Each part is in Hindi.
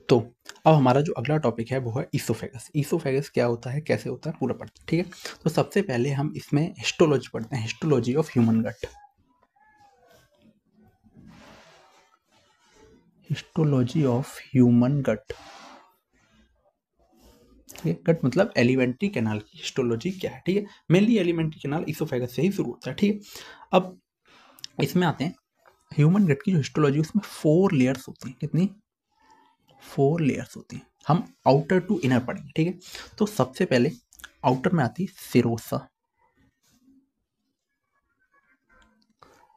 तो अब हमारा जो अगला टॉपिक है वो है ईसोफेगस। ईसोफेगस क्या होता है, कैसे होता है, पूरा पढ़ते हैं। ठीक है, तो सबसे पहले हम इसमें हिस्टोलॉजी पढ़ते हैं, histology of human gut. Histology of human gut. ठीक है, गट मतलब एलिमेंट्री कैनाल की हिस्टोलॉजी क्या है। ठीक है, मेनली एलिमेंट्री कैनाल ईसोफेगस से ही शुरू होता है। ठीक है, अब इसमें आते हैं ह्यूमन गट की जो हिस्टोलॉजी, उसमें 4 लेयर्स होती हैं। कितनी? 4 लेयर्स होती हैं। हम आउटर टू इनर पढ़ेंगे। ठीक है, तो सबसे पहले आउटर में आती है सिरोसा।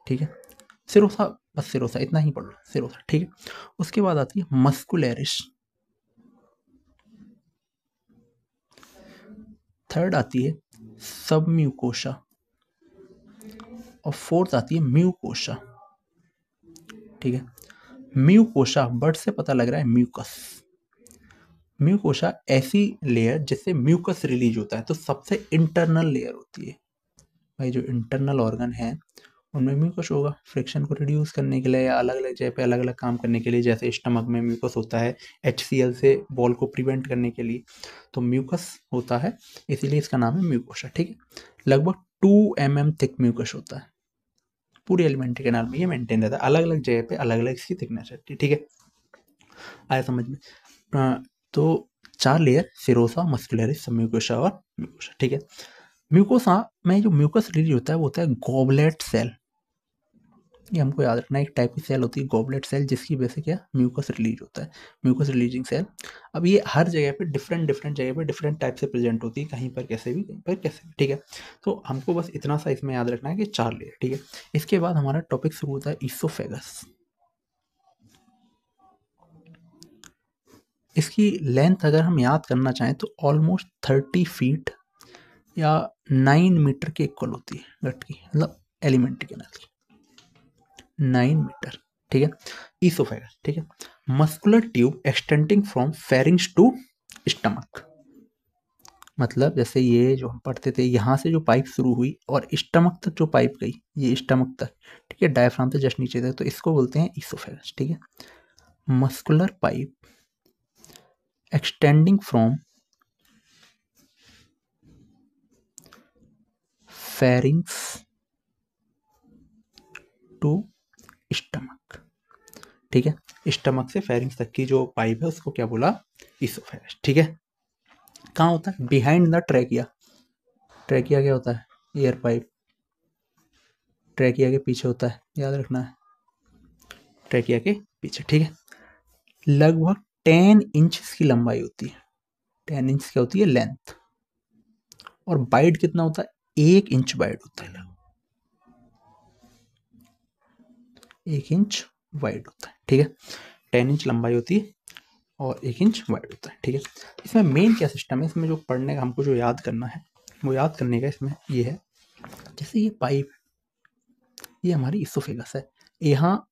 ठीक है, सिरोसा, बस सिरोसा इतना ही पढ़ लो, सिरोसा। ठीक है, उसके बाद आती है मस्कुलरिस। थर्ड आती है सब म्यूकोशा और फोर्थ आती है म्यूकोशा। ठीक है, म्यूकोशा वर्ड से पता लग रहा है म्यूकस। म्यूकोशा ऐसी लेयर जिससे म्यूकस रिलीज होता है, तो सबसे इंटरनल लेयर होती है। भाई जो इंटरनल ऑर्गन है उनमें म्यूकस होगा, फ्रिक्शन को रिड्यूस करने के लिए या अलग अलग जगह पे अलग अलग काम करने के लिए। जैसे स्टमक में म्यूकस होता है HCl से बॉल को प्रिवेंट करने के लिए, तो म्यूकस होता है, इसीलिए इसका नाम है म्यूकोशा। ठीक है, लगभग 2 mm थिक म्यूकस होता है। पूरी एलिमेंट्री कैनाल में ये मेंटेन रहता है, अलग अलग जगह पे अलग अलग इसकी थिकनेस रहती है। ठीक है, आया समझ में? तो 4 लेयर, सिरोसा, मस्कुलरिस, सब म्यूकोशा और म्यूकोशा। ठीक है, म्यूकोसा में जो म्यूकस रिलीज होता है वो होता है गॉबलेट सेल। ये हमको याद रखना है, एक टाइप की सेल होती है गॉबलेट सेल, जिसकी वजह से क्या म्यूकस रिलीज होता है, म्यूकस रिलीजिंग सेल। अब ये हर जगह पे डिफरेंट डिफरेंट जगह पे डिफरेंट टाइप से प्रेजेंट होती है, कहीं पर कैसे भी, कहीं पर कैसे भी। ठीक है, तो हमको बस इतना सा इसमें याद रखना है कि 4 लेयर। ठीक है, इसके बाद हमारा टॉपिक शुरू होता है ईसोफेगस। इसकी लेंथ अगर हम याद करना चाहें तो ऑलमोस्ट 30 फीट या 9 मीटर के इक्वल होती है गट की, मतलब एलिमेंट्री कैनाल की 9 मीटर। ठीक है, ईसोफेगस। ठीक है, muscular tube extending from pharynx to stomach. मतलब जैसे ये जो हम पढ़ते थे, यहाँ से जो पाइप शुरू हुई और स्टमक तक जो पाइप गई, ये स्टमक तक। ठीक है, डायफ्राम से जस्ट नीचे तक, तो इसको बोलते हैं ईसोफेगस। ठीक है, muscular pipe extending from pharynx to stomach. ठीक है, स्टमक से फेरिंग्स तक की जो पाइप है उसको क्या बोला? ईसोफेगस। ठीक है, कहाँ होता है? Behind the trachea. ट्रैकिया क्या होता है? Air pipe. ट्रैकिया के पीछे होता है, याद रखना है, ट्रैकिया के पीछे। ठीक है, लगभग 10 इंच की लंबाई होती है। 10 इंच क्या होती है? लेंथ। और बाइट कितना होता है? 1 इंच बाइट होता है, 1 इंच वाइड होता है। ठीक है, 10 इंच लंबाई होती है और 1 इंच वाइड होता है। ठीक है, इसमें मेन क्या सिस्टम है, इसमें जो पढ़ने का हमको जो याद करना है, वो याद करने का इसमें ये है, जैसे ये पाइप, ये हमारी इसोफेगस है, यहाँ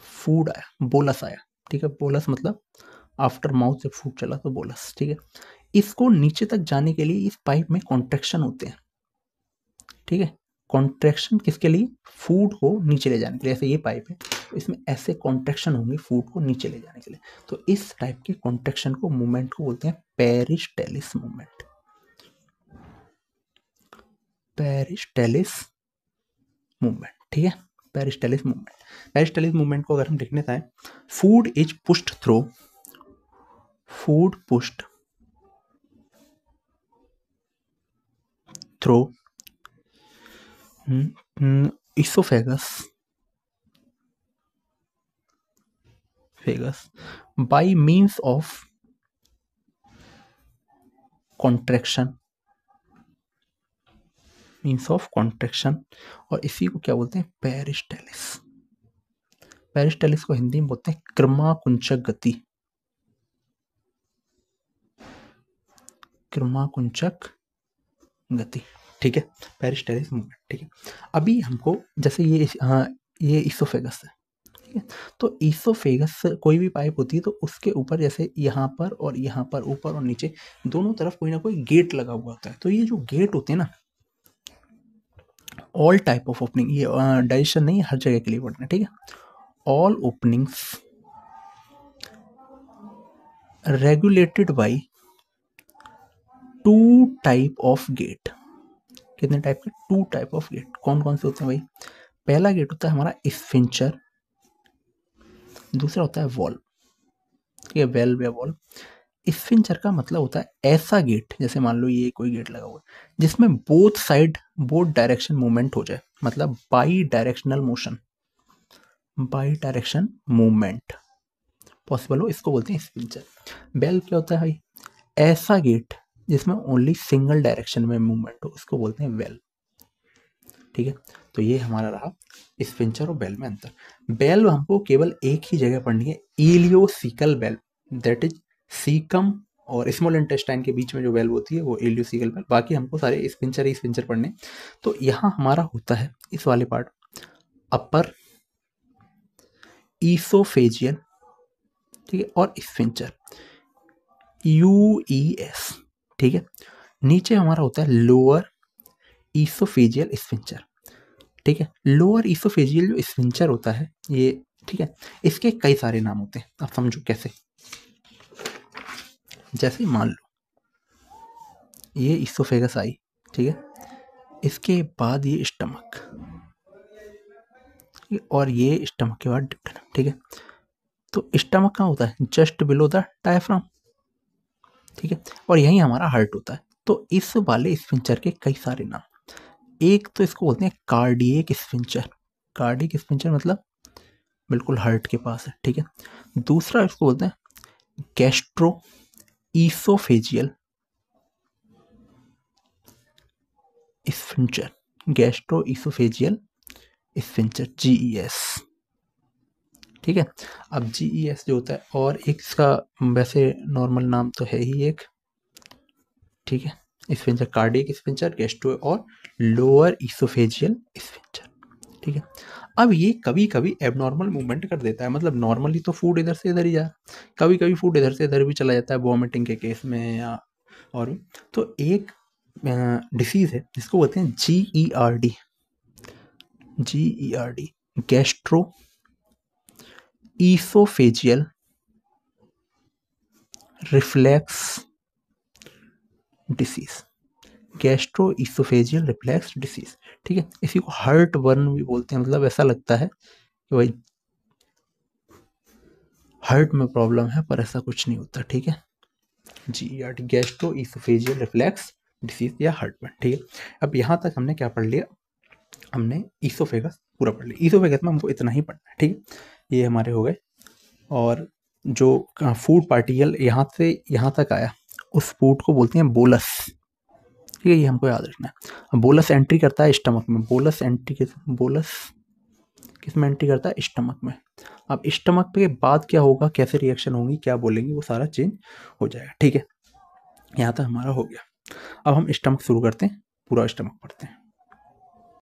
फूड आया, बोलस आया। ठीक है, बोलस मतलब आफ्टर माउथ से फूड चला तो बोलस। ठीक है, इसको नीचे तक जाने के लिए इस पाइप में कॉन्ट्रैक्शन होते हैं। ठीक है, कॉन्ट्रैक्शन किसके लिए? फूड को नीचे ले जाने के लिए। ऐसे ये पाइप है तो इसमें ऐसे कॉन्ट्रैक्शन होंगे फूड को नीचे ले जाने के लिए, तो इस टाइप के कॉन्ट्रैक्शन को, मूवमेंट को बोलते हैं पेरिस्टेलिस मूवमेंट। पेरिस्टेलिस मूवमेंट। ठीक है, पेरिस्टेलिस मूवमेंट। पेरिस्टेलिस मूवमेंट को अगर हम लिखने चाहें, food is pushed through, food pushed through esophagus by means of contraction, और इसी को क्या बोलते हैं? पेरिस्टेलिस। पेरिस्टेलिस को हिंदी में बोलते हैं क्रमाकुंचक गति। क्रमाकुंचक गति। ठीक है, पेरिस्टेलिस मूवमेंट। ठीक है, अभी हमको जैसे ये इसोफेगस है। ठीक है, तो ईसोफेगस से कोई भी पाइप होती है तो उसके ऊपर जैसे यहाँ पर और यहाँ पर, ऊपर और नीचे दोनों तरफ कोई ना कोई गेट लगा हुआ होता है। तो ये जो गेट होते हैं ना, ऑल टाइप ऑफ ओपनिंग, ये डाइजेशन नहीं, हर जगह के लिए पढ़ना। ठीक है, all openings regulated by 2 type of gate. कितने टाइप के? 2 टाइप ऑफ गेट। कौन कौन से होते हैं भाई? पहला गेट होता है हमारा स्फिंक्टर, दूसरा होता है वॉल्व। ठीक है, वेल्व या वॉल्व। स्फिंक्टर का मतलब होता है ऐसा गेट, जैसे मान लो ये कोई गेट लगा हुआ है जिसमें both side both direction movement हो जाए, मतलब by directional motion, by direction movement possible हो, इसको बोलते हैं स्फिंक्टर। वेल्व क्या होता है भाई? ऐसा गेट जिसमें ओनली सिंगल डायरेक्शन में मूवमेंट हो, इसको बोलते हैं वेल्व। ठीक है, तो ये हमारा रहा स्फिंक्टर और वेल्व में अंतर। वेल्व हमको केवल एक ही जगह पढ़नी है, ileocaecal valve, that is caecum और स्मॉल इंटेस्टाइन के बीच में जो वेल्व होती है वो इलियोसिकल वेल्व। बाकी हमको सारे स्फिंक्टर ही स्फिंक्टर पढ़ने। तो यहाँ हमारा होता है इस वाले पार्ट अपर ईसोफेजियल, ठीक है, और स्फिंक्टर यूईएस। ठीक है, नीचे हमारा होता है लोअर ईसोफेजियल स्फिंक्टर। ठीक है, लोअर ईसोफेजियल जो स्फिंक्टर होता है ये, ठीक है, इसके कई सारे नाम होते हैं। आप समझो कैसे। जैसे मान लो ये ईसोफेगस आई, ठीक है, इसके बाद ये स्टमक, और ये स्टमक के बाद डिप्टेनम। ठीक है, तो स्टमक कहाँ होता है? Just below the diaphragm. ठीक है, और यहीं हमारा हार्ट होता है। तो इस वाले स्फिंक्टर के कई सारे नाम। एक तो इसको बोलते हैं कार्डियक स्फिंक्टर। कार्डियक स्फिंक्टर मतलब बिल्कुल हार्ट के पास है। ठीक है, दूसरा इसको बोलते हैं gastro oesophageal sphincter, gastro oesophageal sphincter, GES. ठीक है, अब जीईएस जो होता है, और एक इसका वैसे नॉर्मल नाम तो है ही एक, ठीक है, स्फिंक्टर, कार्डियक स्फिंक्टर, गैस्ट्रो और लोअर ईसोफेजियल स्फिंक्टर। ठीक है, अब ये कभी कभी एबनॉर्मल मूवमेंट कर देता है, मतलब नॉर्मली तो फूड इधर से इधर ही जा, कभी कभी फूड इधर से इधर भी चला जाता है वॉमिटिंग के केस में या और भी। तो एक डिसीज है जिसको बोलते हैं GERD, GERD, gastro oesophageal reflex disease, gastro oesophageal reflex disease. ठीक है, इसी को हार्ट बर्न भी बोलते हैं, मतलब ऐसा लगता है कि भाई हार्ट में प्रॉब्लम है, पर ऐसा कुछ नहीं होता। ठीक है, GERD, gastro oesophageal reflex disease या हार्ट बर्न। ठीक है, अब यहाँ तक हमने क्या पढ़ लिया? हमने ईसोफेगस पूरा पढ़ लिया। ईसोफेगस में हमको इतना ही पढ़ना है। ठीक है, ये हमारे हो गए। और जो फूड पार्टिकल यहाँ से यहाँ तक आया, उस फूड को बोलते हैं बोलस। ठीक है, ये हमको याद रखना है। बोलस एंट्री करता है स्टमक में। बोलस किस में एंट्री करता है? स्टमक में। अब स्टमक के बाद क्या होगा, कैसे रिएक्शन होंगी, क्या बोलेंगे, वो सारा चेंज हो जाएगा। ठीक है, यहाँ तक हमारा हो गया। अब हम स्टमक शुरू करते हैं, पूरा स्टमक पढ़ते हैं।